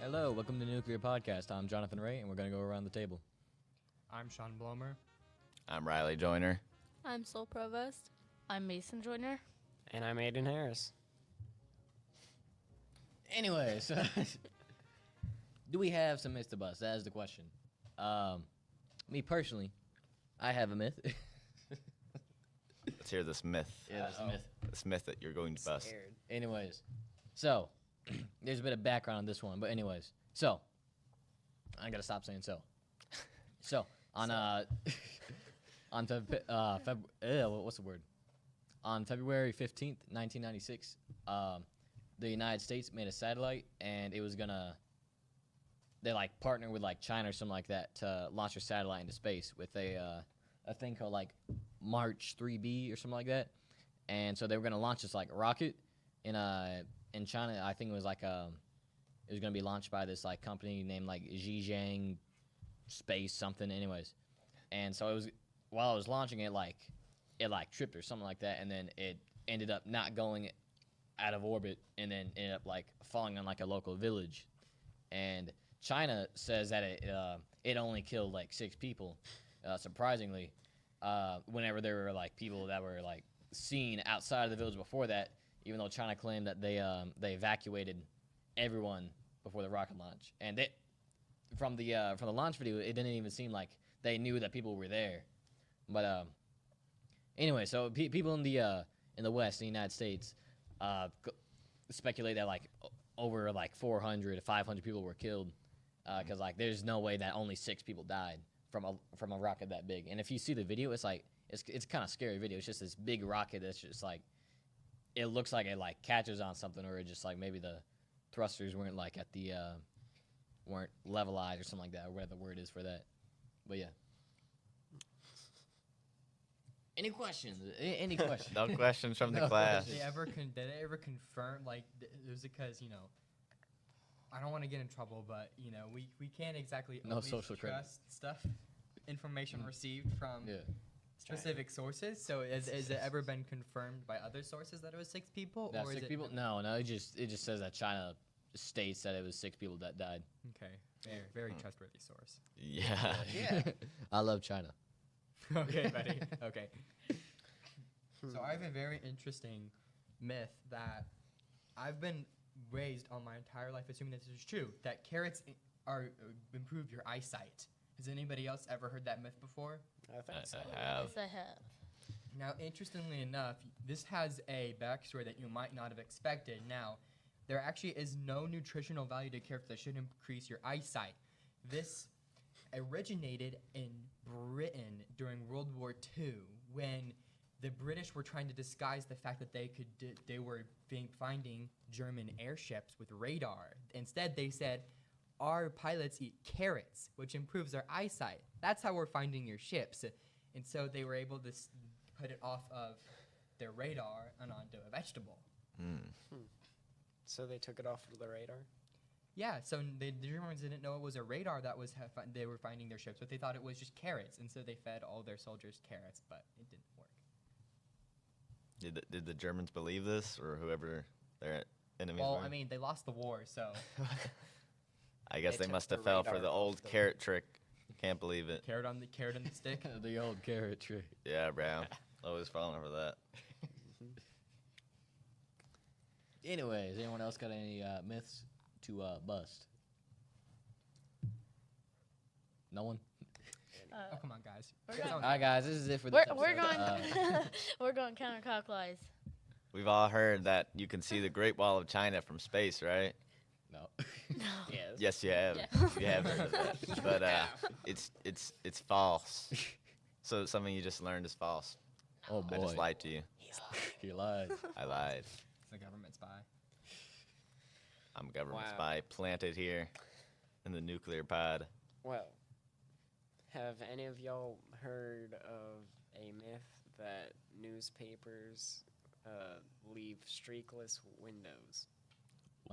Hello, welcome to the Nuclear Podcast. I'm Jonathan Ray, and we're going to go around the table. I'm Sean Blomer. I'm Riley Joyner. I'm Sol Provost. I'm Mason Joyner. And I'm Aiden Harris. Anyway, so do we have some myths to bust? That is the question. Me personally, I have a myth. Let's hear this myth. Yeah, that's a myth. This myth that you're going to bust. Scared. Anyways, so there's a bit of background on this one, but anyways, so I gotta stop saying so. So on on what's the word? On February 15th, 1996, the United States made a satellite, and it was they like partnered with like China or something like that to launch a satellite into space with a thing called like March 3B or something like that. And so they were gonna launch this like rocket in China. I think it was like it was gonna be launched by this like company named like Zhejiang Space something. Anyways, and so it was while I was launching it tripped or something like that, and then it ended up not going out of orbit, and then ended up like falling on like a local village. And China says that it only killed like 6 people. Surprisingly, whenever there were like people that were like seen outside of the village before that, even though China claimed that they evacuated everyone before the rocket launch, and from the launch video, it didn't even seem like they knew that people were there. But anyway, so people in the West, the United States, speculate that like over like 400 to 500 people were killed, because like there's no way that only 6 people died from a rocket that big. And if you see the video, it's like it's kind of scary video. It's just this big rocket that's just like, it looks like it like catches on something, or it just like maybe the thrusters weren't like at the weren't levelized or something like that, or whatever the word is for that. But yeah. Any questions? Any questions? No questions from the No class. questions. Did they ever confirm, like, it was because, I don't want to get in trouble, but, we can't exactly No always social credit. trust information received from Yeah. specific sources. So has it ever been confirmed by other sources that it was 6 people? That or is 6 it people? No, it just says that China states that it was 6 people that died. Okay, very trustworthy source. Yeah. Yeah. I love China. Okay, buddy. Okay. So I have a very interesting myth that I've been raised on my entire life assuming this is true, that carrots improve your eyesight. Has anybody else ever heard that myth before? I think so. I have. Yes, I have. Now, interestingly enough, this has a backstory that you might not have expected. Now, there actually is no nutritional value to carrots that should increase your eyesight. This originated in Britain during World War II, when the British were trying to disguise the fact that they were finding German airships with radar. Instead, they said, our pilots eat carrots, which improves their eyesight. That's how we're finding your ships. And so they were able to put it off of their radar and onto a vegetable. So they took it off of the radar? Yeah, so the Germans didn't know it was a radar that was they were finding their ships, but they thought it was just carrots, and so they fed all their soldiers carrots, but it didn't work. Did the Germans believe this, or whoever their enemies Well, were? I mean, they lost the war, so I guess They they took must the have fell for radar the off old the- carrot trick. Can't believe it. carrot on the stick. The old carrot trick. Yeah, bro. Always falling for that. Anyways, anyone else got any myths to bust? No one? Oh, come on, guys. We're It's going- All right, guys, this is it for We're, this we're episode. going we're going counterclockwise. We've all heard that you can see the Great Wall of China from space, right? No. Yes. Yes, you have. Yeah. You have heard of that. But it's false. So something you just learned is false. Oh, boy. I just lied to you. He lied. I lied. It's a government spy. I'm a government Wow. spy planted here in the nuclear pod. Well, have any of y'all heard of a myth that newspapers leave streakless windows?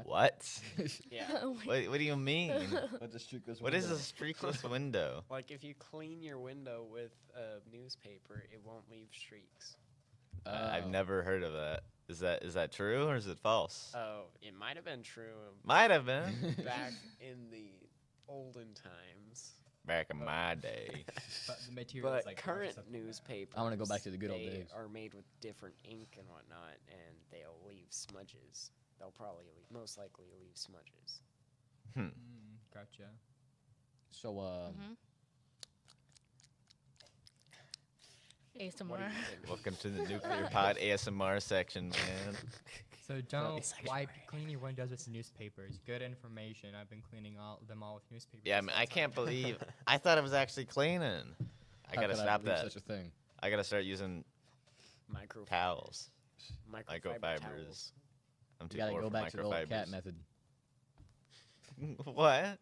What? Yeah. What do you mean? What's a streakless What is a window? streakless window? Like if you clean your window with a newspaper, it won't leave streaks. I've Oh. never heard of that. Is that true or is it false? Oh, it might have been true Might have been. back in the olden times. Back in my day. But the material But is like current something like that. newspapers, I wanna go back to the good old they days. are made with different ink and whatnot, and they'll leave smudges. They'll probably most likely leave smudges. Gotcha. So, Mm-hmm. What do ASMR. you think? Welcome to the Nuclear Pod ASMR section, man. So don't It's actually wipe, clean your windows with newspapers. Good information. I've been cleaning them all with newspapers. Yeah, I this mean, whole I can't time. believe. I thought it was actually cleaning. I how gotta could stop believe that. Such a thing. I gotta start using Microfiber towels. Microfiber Microfibers. towels. I'm You too gotta poor go for back to the old cat microfibers. method. What?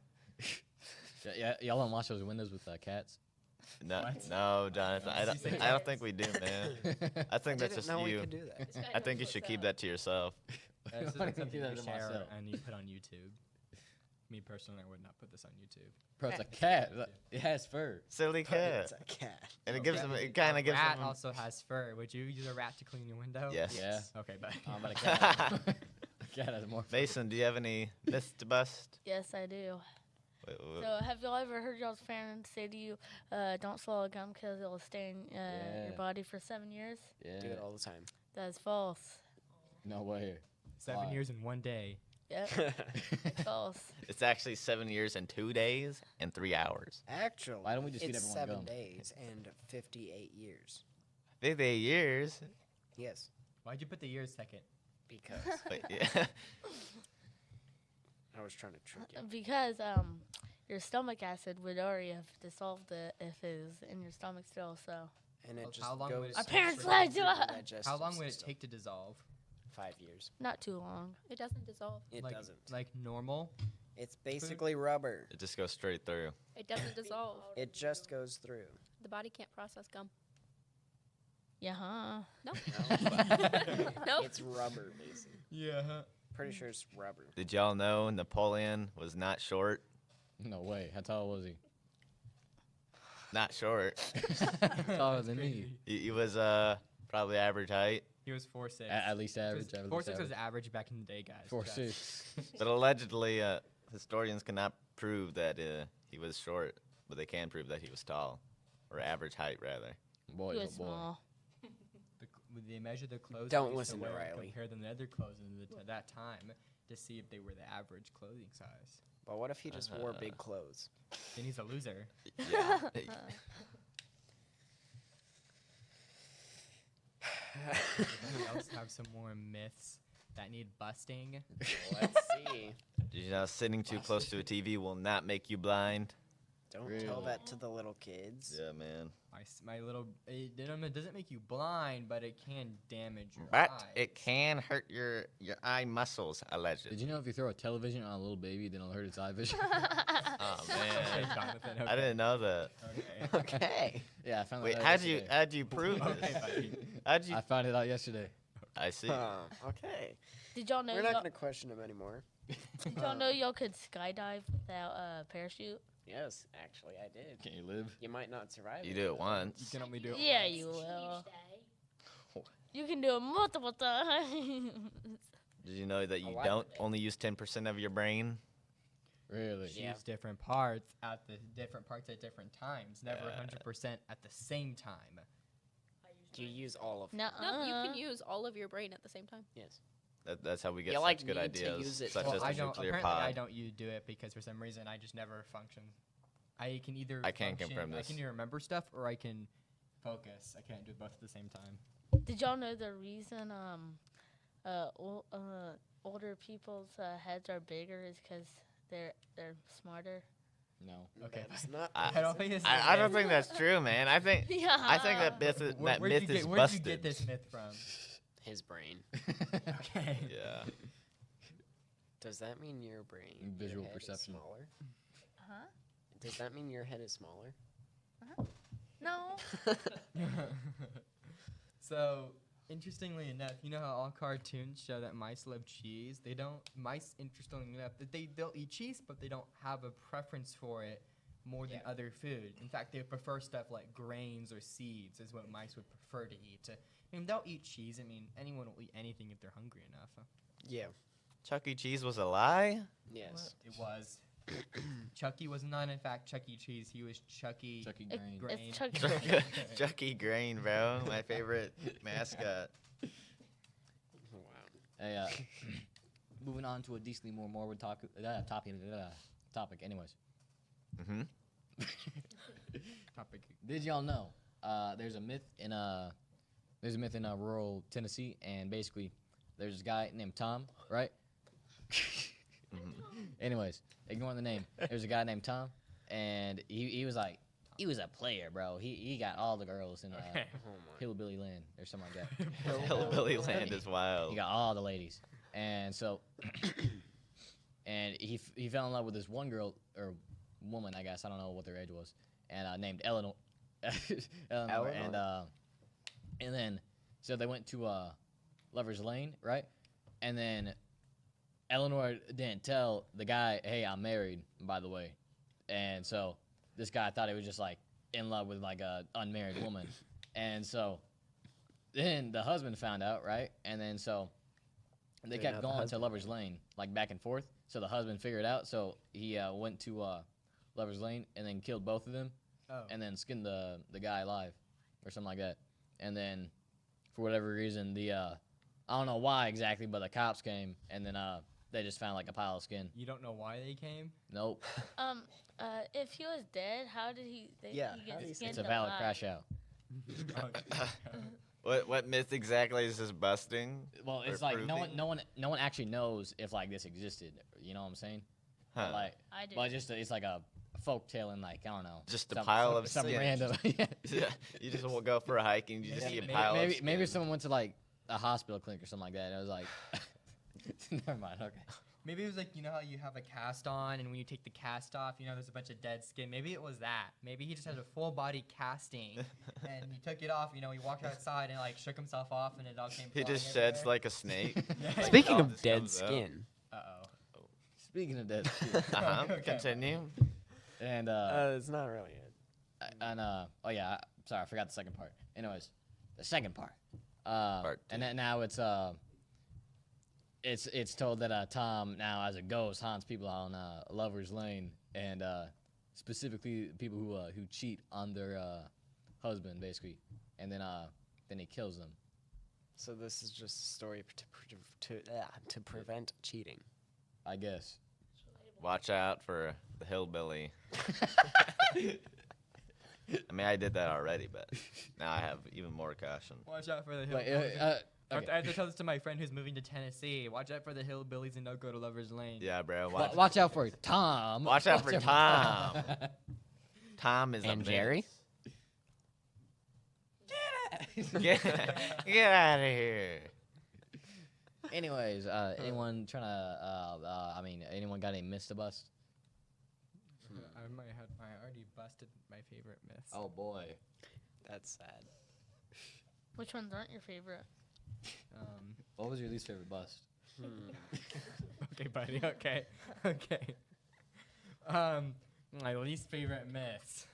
Yeah, y'all don't wash those windows with cats. No, What? no, Jonathan. I Did you say don't think we do, man. I think that's Didn't just know we you. could do that. I think you should keep that to yourself. That's just Why like don't you something do that you to share myself? and you put on YouTube. Me personally, I would not put this on YouTube. Bro, it's a cat. It has fur. Silly cat. It's a cat. And it gives Yeah, them. It kind a of gives rat them. also has fur. Would you use a rat to clean your window? Yes. Yeah. Okay, but But a cat. A cat has more fur. Mason, do you have any myths to bust? Yes, I do. Wait, So, have y'all ever heard y'all's parents say to you, don't swallow gum because it'll stay in Yeah. your body for 7 years? Yeah. Do it all the time. That's false. No way. 7 Why? years in one day. Yep, false. It's actually 7 years and 2 days and 3 hours. Actually, Why don't we just feed it's everyone 7 gum? days and 58 years. 58 years. Yes, Why'd you put the years second? because Wait, yeah. I was trying to trick you. Because your stomach acid would already have dissolved it if it was in your stomach still, so. And it Well, just how long goes would it Our take parents for lied it to to us. digestive How long would it system. take to dissolve? 5 years. Not too long. It doesn't dissolve. It like, doesn't. Like normal? It's basically rubber. It just goes straight through. It doesn't dissolve. It just goes through. The body can't process gum. Yeah, huh? No. Nope. It's rubber, basically. Yeah. Pretty sure it's rubber. Did y'all know Napoleon was not short? No way. How tall was he? Not short. Taller than me. He was probably average height, He was 4'6". At least average. 4'6" was average back in the day, guys. 4'6". but allegedly historians cannot prove that he was short, but they can prove that he was tall, or average height rather. Boy, He oh was boy. small. They measure the clothes. Don't they used listen to wear and Riley. Compare them to other clothes at that time to see if they were the average clothing size. But what if he just wore big clothes? Then he's a loser. Yeah. Anybody else have some more myths that need busting? Let's see. Did you know sitting too close to a TV will not make you blind? Don't Really? tell that to the little kids. Yeah, man. My little it doesn't make you blind, but it can damage your But eyes. it can hurt your eye muscles, Did allegedly. you know if you throw a television on a little baby, then it'll hurt its eye vision? Oh Okay, man, Jonathan, I okay. didn't know that. Okay. Okay. Yeah, I found Wait, that out yesterday. how'd you prove Okay, this? buddy. How'd you? I found it out yesterday. I see. Okay. Did y'all know We're not y'all, going to question him anymore. did y'all know y'all could skydive without a parachute? Yes, actually, I did. Can you live? You might not survive. You do it You once. can only do it Yeah, once. you will. You can do it multiple times. Did you know that you lot don't of it. only use 10% of your brain? Really? Yeah. Use different parts at different times, never Yeah. 100% at the same time. Do you use all of it? No, No, you can use all of your brain at the same time. Yes. That's how we get You, such like, good need to ideas, use it such to- as I the don't. nuclear Apparently, pod. I don't do it because for some reason I just never function. I can either. I can't function- confirm I this. can either remember stuff or I can focus. I can't do both at the same time. Did y'all know the reason older people's heads are bigger is because they're smarter? No. Okay. That's not. I don't think it's. I don't think that's true, man. I think Yeah. that myth is, that Where'd myth you is get, busted. Where'd you get this myth from? His brain. Okay. Yeah. Does that mean your brain? your Visual head is perception. Smaller? Huh? Does that mean your head is smaller? No. So, interestingly enough, you know how all cartoons show that mice love cheese? They don't. Mice, interestingly enough, they'll eat cheese, but they don't have a preference for it more than other food. In fact, they prefer stuff like grains or seeds is what mice would prefer to eat. I mean, they'll eat cheese. I mean, anyone will eat anything if they're hungry enough. Yeah. Chuck E. Cheese was a lie? Yes. It was. Chucky was not, in fact, Chuck E. Cheese. He was Chucky. Chucky It- Grain. Grain. It's Chuck. Chuck E. Grain, bro. My favorite mascot. Wow. Hey, moving on to a decently more morbid topic. Anyways, Mm-hmm. Topic. did y'all know there's a myth in rural Tennessee, and basically there's this guy named Tom, right? Anyways, ignoring the name, there's a guy named Tom, and he was a player, bro. He got all the girls in Oh my. Hillbilly Land or something like that. Hillbilly Land is He wild. got all the ladies, and so, and he fell in love with this one girl or woman, I guess, I don't know what their age was, and named Eleanor. Eleanor, and then so they went to Lover's Lane, right? And then Eleanor didn't tell the guy, "Hey, I'm married, by the way," and so this guy thought he was just like in love with like a unmarried woman, and so then the husband found out, right? And then so they They're kept not the going to husband. Lover's Lane, like back and forth. So the husband figured it out. So he went to Lover's Lane and then killed both of them, Oh. and then skinned the guy alive, or something like that. And then for whatever reason, I don't know why exactly, but the cops came, and then they just found like a pile of skin. You don't know why they came? Nope, If he was dead, how did he? Yeah, he how get do you skinned it's a valid alive? crash out. What myth exactly is this busting? Well, it's Or like proving? no one actually knows if like this existed. You know what I'm saying? Huh. But, like, I do. but just it's like a folk tale and like I don't know. Just a some- pile some- of some skin. random. Yeah, you just will go for a hike and you just see a Maybe- pile of maybe skin. someone went to like a hospital clinic or something like that. And it was like, never mind. Okay. Maybe it was like, you know how you have a cast on, and when you take the cast off, you know, there's a bunch of dead skin. Maybe it was that. Maybe he just had a full body casting, and he took it off. You know, he walked outside and like shook himself off, and it all came. He just flying sheds everywhere. like a snake. Yeah. Speaking all of just dead comes out. skin, Uh-oh. Speaking of dead, Uh-huh. Okay. Continue. and it's not really it. oh yeah, sorry, I forgot the second part. Anyways, the second part. Part And two. then now it's told that Tom now as a ghost haunts people on Lover's Lane, and specifically people who cheat on their husband basically, and then he kills them. So this is just a story to prevent cheating. I guess. Watch out for the hillbilly. I mean, I did that already, but now I have even more caution. Watch out for the Wait, hillbillies. okay. I have to tell this to my friend who's moving to Tennessee. Watch out for the hillbillies and don't go to Lover's Lane. Yeah, bro. Watch out for Tom. Watch out for Tom. Tom is a And myth. Jerry? Get out of here. Anyways, anyone trying to? Anyone got any myths to bust? I already busted my favorite myths. Oh boy. That's sad. Which ones aren't your favorite? What was your least favorite bust? Okay, buddy. Okay. Okay. My least favorite myths.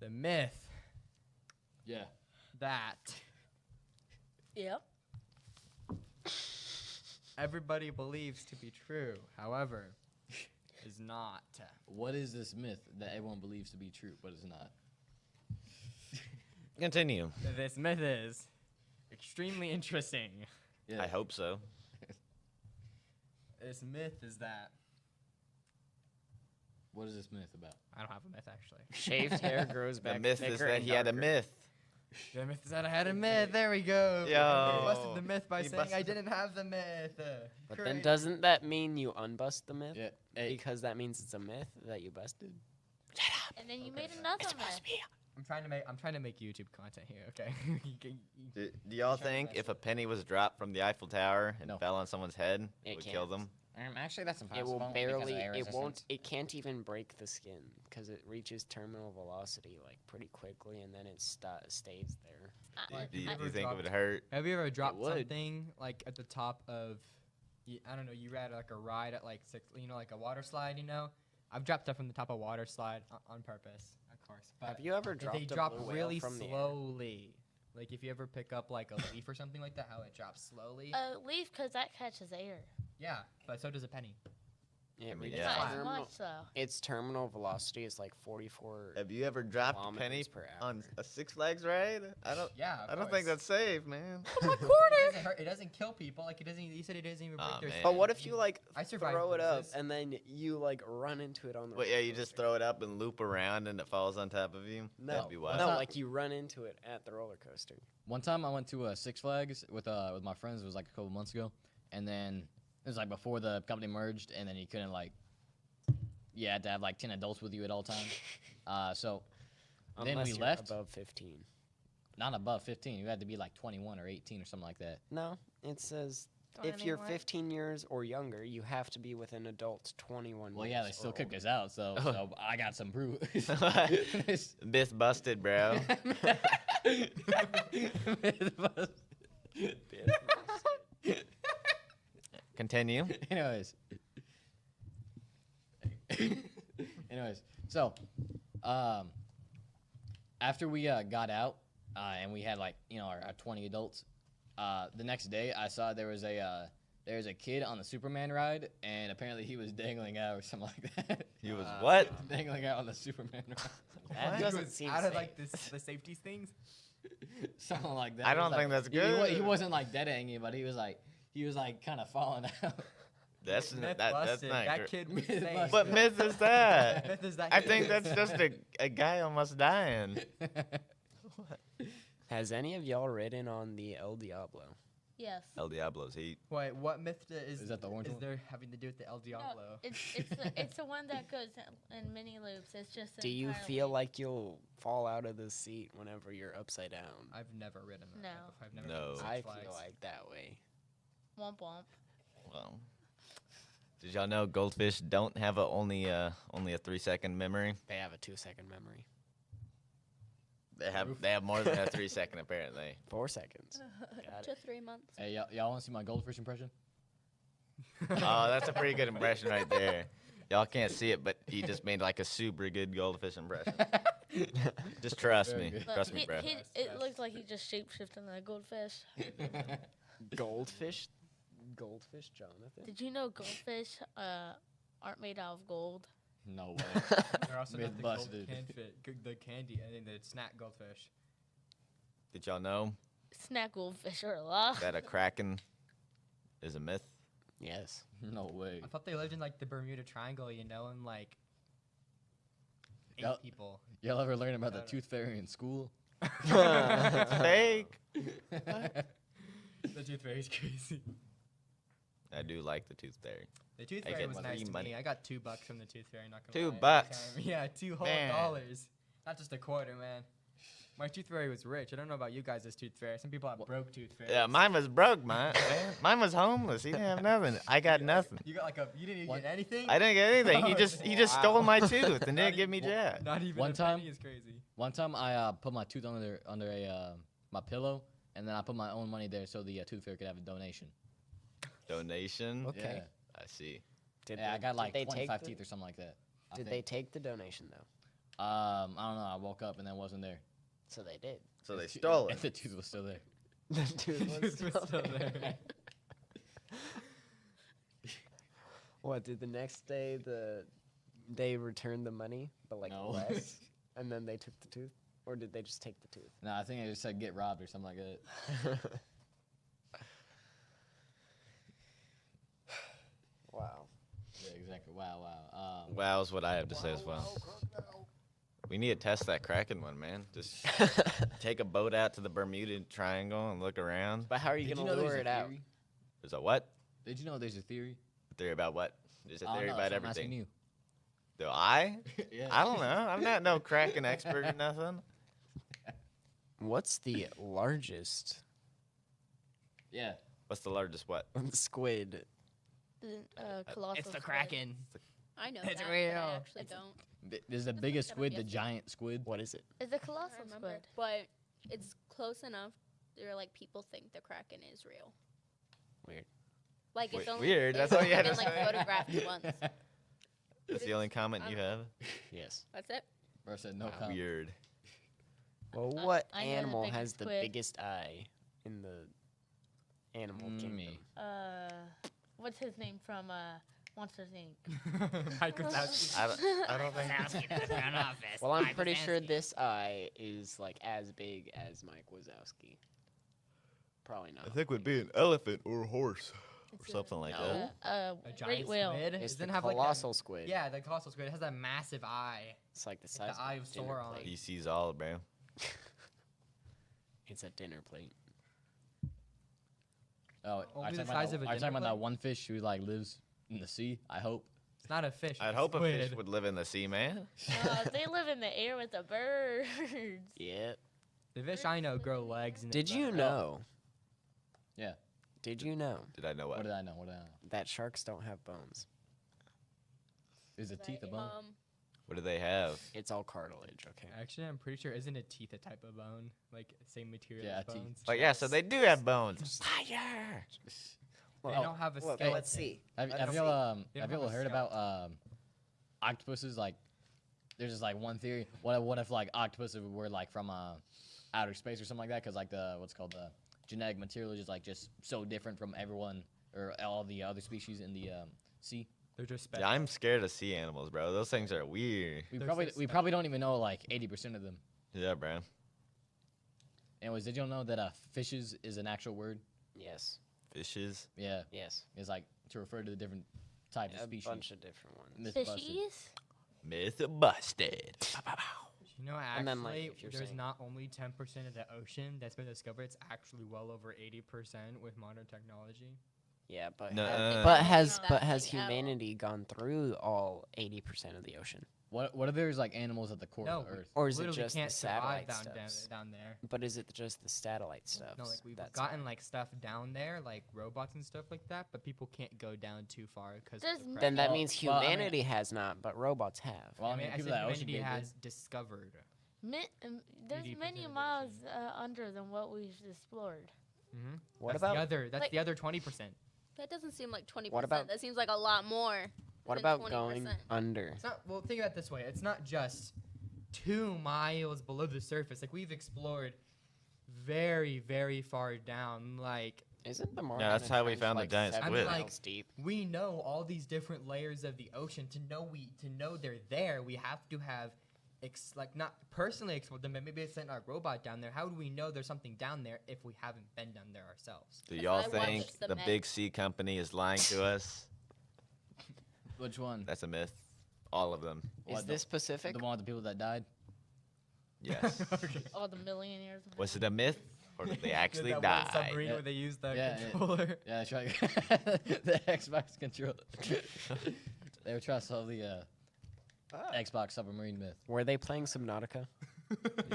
The myth Yeah. that Yep. everybody believes to be true, however, is not. What is this myth that everyone believes to be true, but it's not? Continue. This myth is extremely interesting. Yeah. I hope so. This myth is that What is this myth about? I don't have a myth actually. Shaved hair grows back The myth is thicker that and he had a darker. myth. The myth is that I had a myth. There we go. Yo. I busted the myth by He saying I busted- didn't have the myth. But then Great. doesn't that mean you unbust the myth? Yeah. Hey, Because that means it's a myth that you busted? And then you made another myth. I'm trying to make YouTube content here. Okay. Do y'all Try my think best. if a penny was dropped from the Eiffel Tower and No. fell on someone's head, It it would kill can't. them? actually, that's It impossible. will because of barely, air it won't, resistance. it can't even break the skin because it reaches terminal velocity like pretty quickly and then it stays there. Like, Do you, Never do you think it dropped- would hurt? Have you ever dropped would. something like at the top of, I don't know, you had like a ride at like six, like a water slide, I've dropped stuff from the top of water slide on purpose, of course. But Have you ever if dropped they a drop blue whale really from the air? slowly. Like if you ever pick up like a leaf or something like that, how it drops slowly. Leaf, because that catches air. Yeah, but so does a penny. Yeah, I mean, its yeah. Not as terminal- much, though. Its terminal velocity is like 44 Have you ever dropped a penny kilometers per on hour. a Six Flags ride? Yeah, I don't think that's safe, man. It doesn't hurt. It doesn't kill people. Like it doesn't. You said it doesn't even break Aw, their. man. But what if you like I survived throw it up bruises. and then you like run into it on the? But yeah, roller you just coaster? throw it up and loop around and it falls on top of you. No, That'd be wild. no, What's like you run into it at the roller coaster. One time I went to Six Flags with my friends. It was like a couple months ago, and then it was like before the company merged, and then you couldn't like. You had to have like 10 adults with you at all times. So then Unless we you're left. above 15. Not above 15. You had to be like 21 or 18 or something like that. No, it says Don't if you're anymore. 15 years or younger, you have to be with an adult 21 Well, years yeah, they still or kicked older. us out, so I got some proof. Myth busted, bro. Continue. Anyways. So, after we got out, and we had like our 20 adults, the next day I saw there was a kid on the Superman ride, and apparently he was dangling out or something like that. He was what? Dangling out on the Superman ride. That He doesn't was seem out of safe. like the safety things. Something like that. I He was don't think like- that's He good. wasn't like dead hanging, but he was like kind of falling out. That's Myth that's busted. not That good. kid was Myth safe. busted. What myth is that? Myth is that I kid think was that's just a guy almost dying. Has any of y'all ridden on the El Diablo? Yes. El Diablo's heat. Wait, what myth is that the orange is one? there having to do with the El No, Diablo? it's the one that goes in many loops. It's just. Do you entirely- feel like you'll fall out of the seat whenever you're upside down? I've never ridden that. No. I've never No. ridden Six I Flags. feel like that way. Womp womp? Well, did y'all know goldfish don't have only a 3-second memory? They have a 2-second memory. They have more than a 3-second apparently. 4 seconds. Got To it. 3 months. Hey, y'all want to see my goldfish impression? Oh, that's a pretty good impression right there. Y'all can't see it, but he just made like a super good goldfish impression. Just trust Very me. good. Look, Trust me, bro. it Yes. looks like he just shapeshifted in a goldfish. Goldfish? Goldfish, Jonathan? Did you know goldfish aren't made out of gold? No way. They're also Myth not the gold busted. the candy, I think the snack goldfish. Did y'all know Snack goldfish are a lot. that a kraken is a myth? Yes. No way. I thought they lived in like the Bermuda Triangle, and like 8 Yup. people. Y'all ever learn about the Got it. tooth fairy in school? It's fake. The tooth fairy's crazy. I do like the tooth fairy. The tooth I fairy get was free nice to money. me. I got $2 from the tooth fairy. Not gonna lie. $2? Yeah, $2 whole Man. dollars. Not just a quarter, man. My tooth fairy was rich. I don't know about you guys' tooth fairy. Some people have broke tooth fairies. Yeah, mine was broke, man. Mine was homeless. He didn't have nothing. I got nothing. You got you didn't even What? get anything. I didn't get anything. He Oh, just stole my tooth and Not didn't give me even- jack. Not even One a time- penny is crazy. One time I put my tooth under my pillow, and then I put my own money there so the tooth fairy could have a donation. Donation. Okay. Yeah. I see. Did Yeah, I they- got did like they take 25 the- teeth or something like that. I Did think. they take the donation, though? I don't know. I woke up and then it wasn't there. So they did. So they The tooth- stole And it. the tooth was still there. The tooth Tooth was still there. What, did the next day they returned the money, but like No. less? And then they took the tooth? Or did they just take the tooth? No, I think I just said get robbed or something like that. Wow. Yeah, exactly. Wow. Wow's what I have to say as well. We need to test that Kraken one, man. Just take a boat out to the Bermuda Triangle and look around. But how are you Did going you to know lure there's it a out? theory? There's a what? Did you know there's a theory? A theory about what? There's a I don't theory know, about so I'm asking everything. you. Do I? Yeah. I don't know. I'm not no Kraken expert or nothing. What's the largest Yeah. What's the largest what? squid? The colossal. It's the squid. Kraken. I know It's that, real. but I actually don't. There's the That's biggest like squid, the gotta be a- giant squid. What is it? It's the I colossal don't remember, squid. but it's close enough. They're like people think the Kraken is real. Weird. Like it's Wait, only weird? it's That's all you had been to like say? photographed once. That's the only comment you have? Yes. That's it. Bro said no Wow. comment. Weird. Well, Uh, what I know the animal biggest has the quid. biggest eye in the animal kingdom? Me. What's his name from Monsters Inc? Mike Wazowski. I don't think. Well, I'm pretty sure this eye is like as big as Mike Wazowski. Probably not. I think would be an elephant or a horse or It's something like No. that. A Great giant whale. squid. It's Doesn't the have like colossal squid. Yeah, the colossal squid. It has a massive eye. It's like the Like size the eye of of a dinner Sauron. plate. He sees all, bro. It's a dinner plate. Oh, Only are you the talking about size of a are you talking dinner about that plate? one fish who like lives in the sea? I hope. It's not a fish. I'd it's hope a squid. fish would live in the sea, man. They live in the air with the birds. Yep. The fish I know grow legs. And Did it you runs. know? Yeah. Did you know Did I know What what? did I know? What did I know? that sharks don't have bones? Is the teeth a bone? What do they have? It's all cartilage. Okay. Actually, I'm pretty sure isn't a teeth a type of bone? Like same material Yeah, as teeth. bones. Oh yeah, so they do have bones. Fire! They Well, don't have a look, skeleton. let's see. Have Let's you see. They have don't you have a heard about octopuses? Like, there's just like one theory. What if like octopuses were like from outer space or something like that? Because like the what's called the genetic material is just so different from everyone or all the other species in the sea. They're just Yeah, special. I'm scared of sea animals, bro. Those things are weird. We They're probably so we probably don't even know like 80% of them. Yeah, bro. Anyways, did you know that fishes is an actual word? Yes. Fishes. Yeah, Yes. it's like to refer to the different types A of species. bunch of different ones. MythBustin. Fishies? Myth busted. You know, And actually, then, like, if you're there's saying- not only 10% of the ocean that's been discovered. It's actually well over 80% with modern technology. Yeah, but No, but I has don't know but that has thing at all. humanity gone through all 80% of the ocean? What if there's like animals at the core No, of the Earth? Or is it literally just the can't survive satellite down, stuffs? down there. But is it just the satellite stuff? No, like we've gotten like stuff down there, like robots and stuff like that, but people can't go down too far because. There's Then that Well- means well, I mean- humanity has not, but robots have. Well, I mean, I people said that ocean humanity get has discovered. There's 80% many of the miles ocean. under than what we've explored. Mm-hmm. What that's about the other? That's like- the other 20%. That doesn't seem like 20%. What about- That seems like a lot more. what than about going 20%. under? It's not. Well, think about it this way. It's not just 2 miles below the surface. Like we've explored very, very far down. Like Isn't the Mariana that's how we Trench, found the like giant 7 squid. miles deep? we know all these different layers of the ocean. To know they're there, we have to have like not personally explored them, but maybe sent our robot down there. How do we know there's something down there if we haven't been down there ourselves? Do If y'all I watched think the the Met- big sea company is lying to us? Which one? That's a myth. All of them. Is What, this Pacific? The one with the people that died? Yes. All the millionaires. Was it a myth or did they actually That one die? submarine Yeah. where they use the Yeah, yeah. controller. Yeah, that's right. The Xbox controller. They were trying to solve the Xbox submarine myth. Were they playing Subnautica?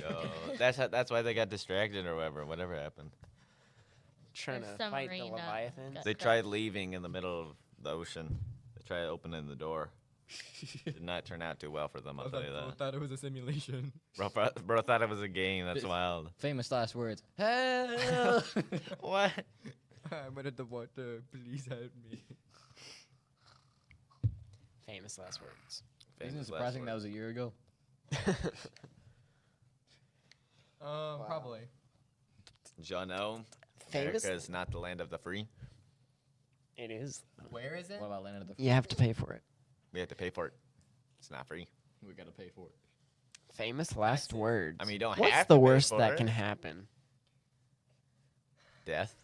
Yo, that's why they got distracted or whatever happened. Trying Their to fight the submarine, Leviathan? got They crushed. tried leaving in the middle of the ocean. They tried opening the door. Did not turn out too well for them, I'll tell you that. thought it was a simulation. Bro thought it was a game. That's wild. Famous last words. Hell. What? I'm under the water. Please help me. Famous last words. Isn't it Famous last surprising that word. was a year ago? Probably. Jono, Famous? America is not the land of the free. It is. Where is it? What about Land of the You have to pay for it. We have to pay for it. It's not free. We gotta pay for it. Famous last words. I mean, you don't What's have the to pay worst for that it. can happen? Death.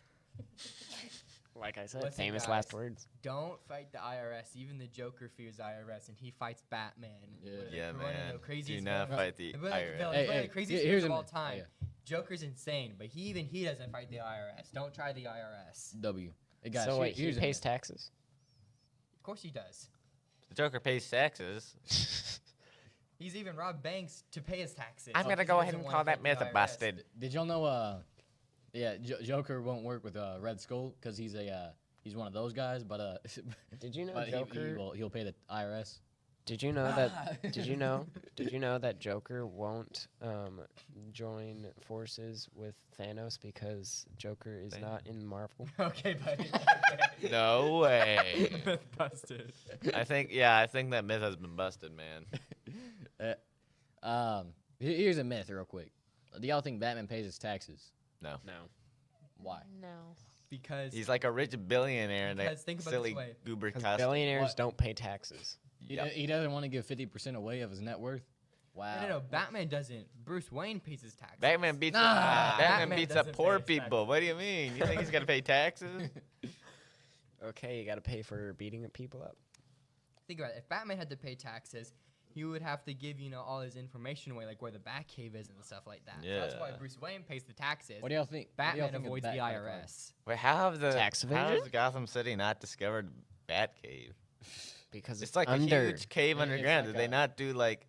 Like I said, Listen, famous guys. last words. Don't fight the IRS. Even the Joker fears IRS, and he fights Batman. Yeah. One of the- Yeah, one of the man. Do craziest not villains- fight the one of the IRS. villains, Hey, one of hey, the craziest here's villains of an- all oh, time. yeah. Joker's insane, but even he doesn't fight the IRS. Don't try the IRS. W. Hey guys, So wait, he here's a pays myth. taxes? Of course he does. The Joker pays taxes. He's even robbed banks to pay his taxes. I'm so gonna he go doesn't ahead and wanna call that fight the myth IRS. busted. Did y'all know? Yeah, Joker won't work with Red Skull because he's one of those guys. But Did you know but Joker? he'll pay the IRS. Did you know that? Did you know? Did you know that Joker won't join forces with Thanos because Joker is not in Marvel? Okay, buddy. No way. Myth busted. I think that myth has been busted, man. Here's a myth, real quick. Do y'all think Batman pays his taxes? No. No. Why? No. Because He's like a rich billionaire in Because that think about it this silly way. goober Because costume. billionaires What? don't pay taxes. He doesn't want to give 50% away of his net worth? Wow. no, Batman doesn't. Bruce Wayne pays his taxes. Batman beats Nah. up, Batman Batman beats up doesn't poor pay his people. What do you mean? You think he's gonna pay taxes? Okay, you got to pay for beating people up. Think about it. If Batman had to pay taxes, he would have to give all his information away, like where the Batcave is and stuff like that. So that's why Yeah. Bruce Wayne pays the taxes. What do y'all think? what do y'all Batman think of avoids the Bat credit card? IRS. Wait, how Tax has evasion? Gotham City not discovered Batcave? Because It's like under. a huge cave Yeah, it's underground. like Did they a- not do like?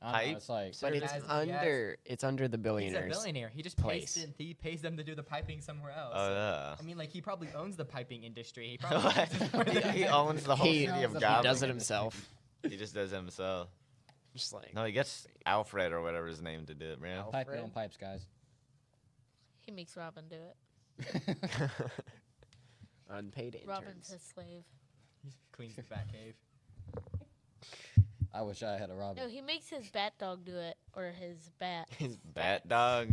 I don't know, Pipe? it's like, But it's Yes. under. It's under the He's a billionaires. billionaire. He just place. he pays them to do the piping somewhere else. Oh yeah. I mean, like he probably owns the piping industry. He probably What? uses more than he owns the whole He- city of he Gotham. He does it himself. He just does it himself. Just like No, he gets Alfred or whatever his name to do it, man. pipe your Alfred? own pipes, guys. He makes Robin do it. unpaid interns. Robin's his slave. He cleans the Batcave. I wish I had a Robin. No, he makes his bat dog do it, or his bat. His bat dog,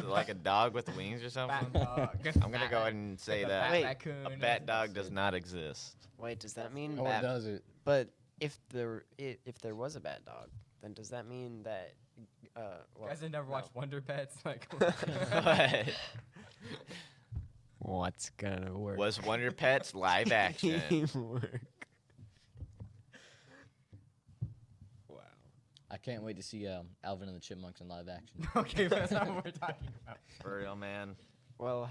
like a dog with wings or something. Bat dog. I'm gonna go ahead and say Like a that bat Wait, raccoon. a bat dog does not exist. Wait, does that mean Oh, it that? does it. But if there was a bat dog, then does that mean that? You Well, guys have never no. watched Wonder Pets? Like, What? What's gonna work? Was Wonder Pets live action? Teamwork. Wow. I can't wait to see Alvin and the Chipmunks in live action. okay, but that's not what we're talking about. For real, man. Well,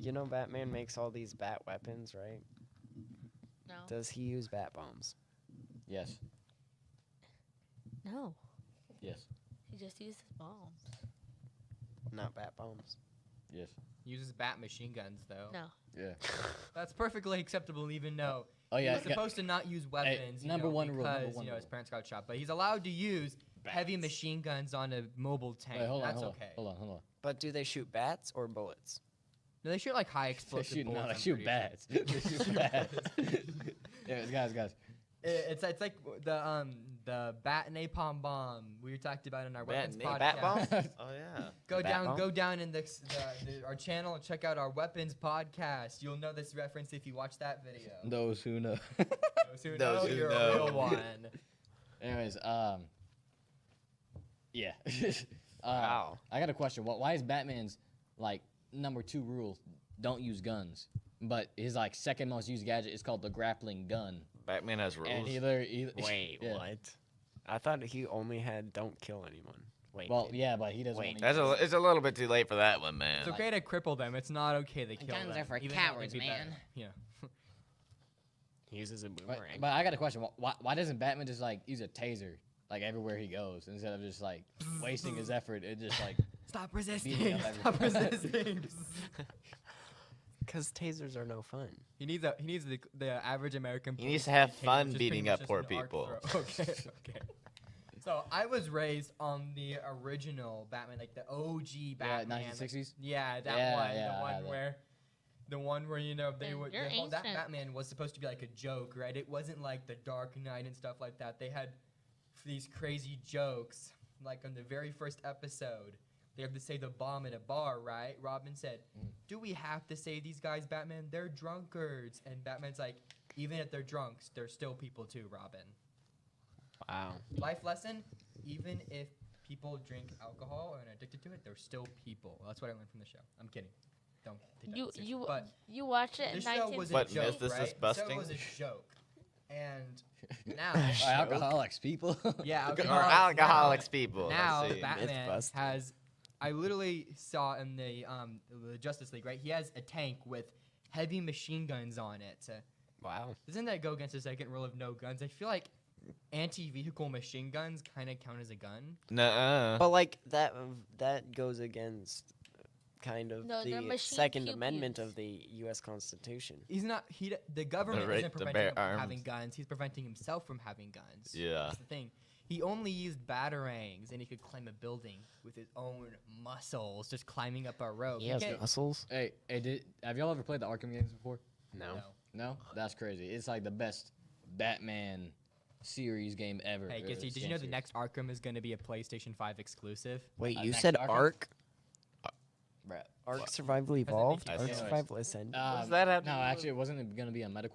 you know Batman makes all these bat weapons, right? No. Does he use bat bombs? Yes. No. Yes. He just uses bombs. Not bat bombs. Yes. Uses bat machine guns though. No. Yeah. That's perfectly acceptable, even though Oh yeah. he's supposed to not use weapons. you number know, one rule, because number one his rule. parents got shot, but he's allowed to use heavy Bats. machine guns on a mobile tank. Wait, hold on, That's hold okay. on, hold on. But do they shoot bats or bullets? No, they shoot like high They explosive shoot, no, bullets. they I'm shoot pretty sure. bats. They shoot bats. Yeah, guys. It's like the bat napalm bomb we talked about in our weapons podcast. Bat bomb? Oh yeah. Go Bat down, bomb? go down in our channel and check out our weapons podcast. You'll know this reference if you watch that video. Those who know. Those who know, Those who you're know. a real one. Anyways, yeah. Wow. I got a question. Why is Batman's like number 2 rule don't use guns, but his like second most used gadget is called the grappling gun? Batman has rules. And either Wait, yeah. what? I thought he only had don't kill anyone. Wait. Well, yeah, but he doesn't. Wait, wanna use It's a little bit too late for that one, man. It's okay to cripple them. It's not okay to kill Guns them. are for even though it'd cowards, be better. man. Yeah. he uses a But, boomerang. but I got a question. Why doesn't Batman just like use a taser like everywhere he goes instead of just like wasting his effort and just like Stop Beating resisting. up Stop everybody. resisting. Because tasers are no fun. He needs the average American. He needs to police have taser, fun which is beating pretty up much poor just an arc people. throw. Okay. Okay. So I was raised on the original Batman, like the OG Batman. 1960s. Yeah, that Yeah, one. yeah, the I one had that. where. The one where they Then would you're that ancient. Batman was supposed to be like a joke, right? It wasn't like the Dark Knight and stuff like that. They had these crazy jokes, like on the very first episode. They have to say the bomb in a bar, right? Robin said, "Do we have to say these guys, Batman? They're drunkards." And Batman's like, "Even if they're drunks, they're still people too, Robin." Wow. Life lesson: even if people drink alcohol and are addicted to it, they're still people. That's what I learned from the show. I'm kidding. Don't take that seriously. But You watch it in this show was a What 1960. joke, myth this is right? The busting? show was a joke, and now, Alcoholics, people. yeah, Or alcoholics alcoholics people. Now Let's see. Batman Myth-busting. has. I literally saw in the Justice League, right? He has a tank with heavy machine guns on it. Wow. Doesn't that go against the second rule of no guns? I feel like anti-vehicle machine guns kind of count as a gun. Nuh-uh. But like that goes against kind of No, they're the machine Second Amendment pew-pews. of the U.S. Constitution. He's not. The government right isn't to preventing bear him from having arms. guns. He's preventing himself from having guns. Yeah. That's the thing. He only used batarangs, and he could climb a building with his own muscles, just climbing up a rope. He You has can't- muscles. Hey, have y'all ever played the Arkham games before? No. No? That's crazy. It's like the best Batman series game ever. Hey, or Gizzy, did you game know the series. next Arkham is going to be a PlayStation 5 exclusive? Wait, you next said Arkham? Ark? Bruh. Ark What? Survival Hasn't Evolved? been Ark Anyways. Survival Ascended? Does that have to No, do with- actually, wasn't it going to be on MetaQuest?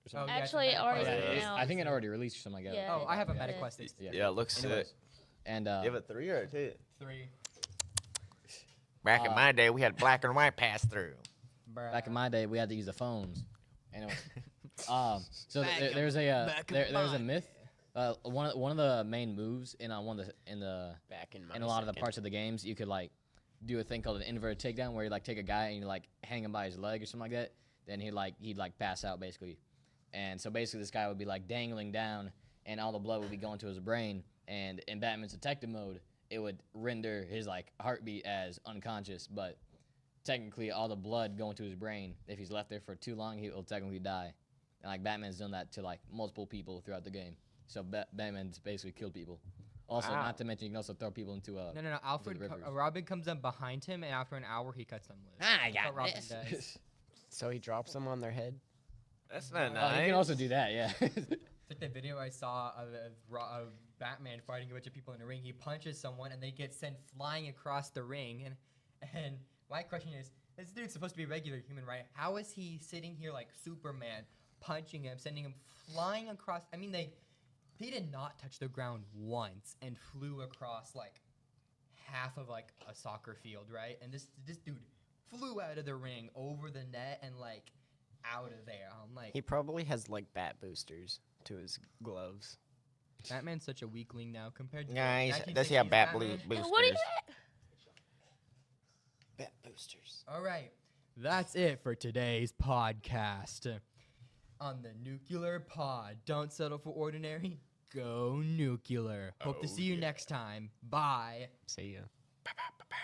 Or Oh, something? yeah, it's a Actually, Meta already Quest. Yeah, announced. I think it already released or something like that. Yeah. Oh, I have a Yeah. MetaQuest. Yeah, it looks sick. Anyways, and You have a 3 or a 2? 3. Back in my day, we had black and white pass through. back in my day, we had to use the phones. Anyway, so Back there's a back in there's my a myth. One of the main moves in one of the Back in my in a lot of the second. parts of the games, you could like do a thing called an inverted takedown, where you like take a guy and you like hang him by his leg or something like that. Then he'd like pass out basically, and so basically this guy would be like dangling down, and all the blood would be going to his brain. And in Batman's detective mode, it would render his like heartbeat as unconscious, but technically all the blood going to his brain, if he's left there for too long, he will technically die. And like Batman's done that to like multiple people throughout the game. So Batman's basically killed people. Also, Wow. not to mention, you can also throw people into No. Alfred, rivers. Robin comes up behind him, and after an hour, he cuts them loose. I That's what got Robin this. does. So he drops them on their head? That's not Oh, nice. you can also do that, yeah. It's like the video I saw of Batman fighting a bunch of people in a ring. He punches someone, and they get sent flying across the ring. And my question is, this dude's supposed to be a regular human, right? How is he sitting here like Superman, punching him, sending him flying across? I mean, he did not touch the ground once and flew across like half of like a soccer field, right? And this dude flew out of the ring over the net and like out of there. I'm like, He probably has like bat boosters to his gloves. Batman's such a weakling now compared to Yeah, the does he have 1960s bat Batman. boosters? What do you Bat boosters. All right, that's it for today's podcast. On the Nuclear Pod, don't settle for ordinary, go nuclear. Hope to Oh, see you yeah. next time. Bye. See ya. Pow, pow, pow, pow.